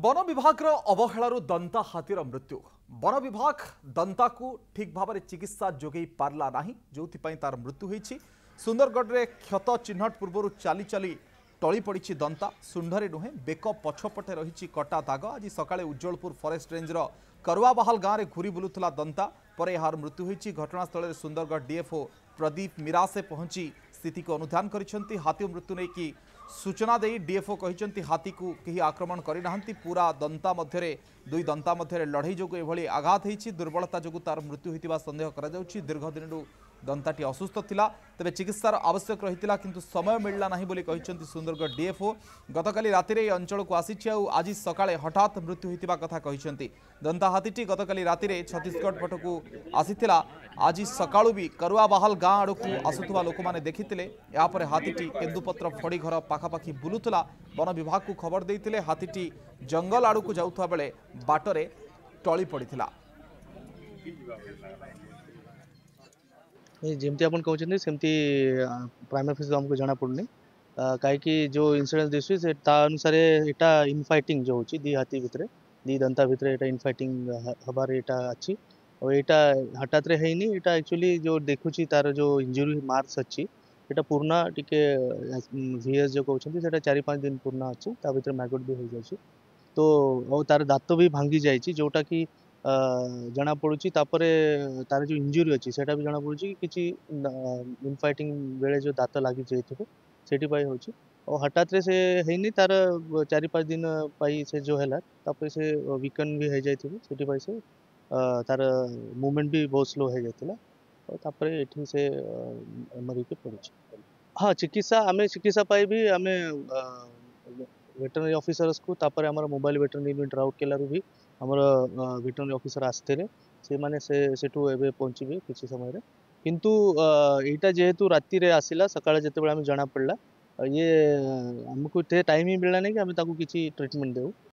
One विभाग अवहेलू दंता हाथीर मृत्यु। One विभाग दंता को ठीक भाव में चिकित्सा जोगे पार्ला नहीं, जो तार मृत्यु होती। सुंदरगढ़ में क्षत चिन्हट पूर्व चली चली टली पड़ी दंता। सुंडरे नुहे बेक पछपटे रही कटा दाग। आज सकाळे उज्जवलपुर फॉरेस्ट रेंजर करुआबाहाल गाँव में घूरी बुलूला दंता पर यार मृत्यु होती। घटनास्थल में सुंदरगढ़ डीएफओ प्रदीप मिरासे पहुंची स्थिति को अनुधान कर हाथी मृत्यु नहीं कि सूचना दे डीएफओ कहते हाथी को कहीं आक्रमण करना। पूरा दंता मध्य दुई दंता मध्य लड़ई जो आघात होती। दुर्बलता जो तार मृत्यु होता संदेह कर दीर्घ दिन दंताटी असुस्थ थिला, तेबे चिकित्सार आवश्यक रही किंतु समय मिलला नहीं बोली कहते सुंदरगढ़ डीएफओ। गतकाली राति अंचल को आसी आज सकाळे हठात मृत्यु होता कथा कहते। दंता हाथीटी गतकाली राति छत्तीसगढ़ पटकू आसीथिला। आज सकाळू भी करुआबाहाल गाँ आड़ को आसुवा लोक मैंने देखिते। यापर हाथीटी केन्दुपत्र फड़ी घर पाखापाखि बुलूला। वन विभाग को खबर देते हाथीटी जंगल आड़ को जाऊा बेले बाटरे टली पड़ा। जमती आप कहते सेमती प्राइम ऑफिस आमको जना पड़नी कहीं जो इंसिडेंस दिशुची से अनुसार यहाँ इनफाइटिंग जो होची दी हाथी भितर दी दंता भितर यहाँ इनफाइटिंग हबार यहाँ अच्छी और यहाँ हठात रे है यहाँ एक्चुअली जो देखुची तार जो इंजुरी मार्क्स अच्छी यहाँ पुराना टिके VS जो कहते हैं 4-5 दिन पुराना अच्छी ता भितर मैगट भी हो जाए तो और तार दात भी भांगी जाइए जोटा कि जना पड़ुची तापर तार जो इंजुरी अच्छी से भी जना पड़ुची कि इनफाइटिंग बेले जो दात लगी जाइए से होची और हठात रे से हैनी तार 4-5 दिन पाई से जो है तापर से वीकन भी हो जाए से तार मूवमेंट भी बहुत स्लो हो जाता और तापर एठी से मरी के पड़ुची। हाँ चिकित्सा आम चिकित्सा पाई भी आम वेटरनरी ऑफिसर्स को तापर आमर मोबाइल वेटरनरी यूनिट राउरकेलारू भी आमर वेटरनरी ऑफिसर आसते से माने सेठू एबे पहुँचे किसी समय किंतु यहाँ जेहेतु राति रे आसिला सकाळे जेतेबेले आमे जना पड़ला ये हमको टाइम ही मिलला नहीं कि आमे ताकू किसी ट्रीटमेंट देऊ।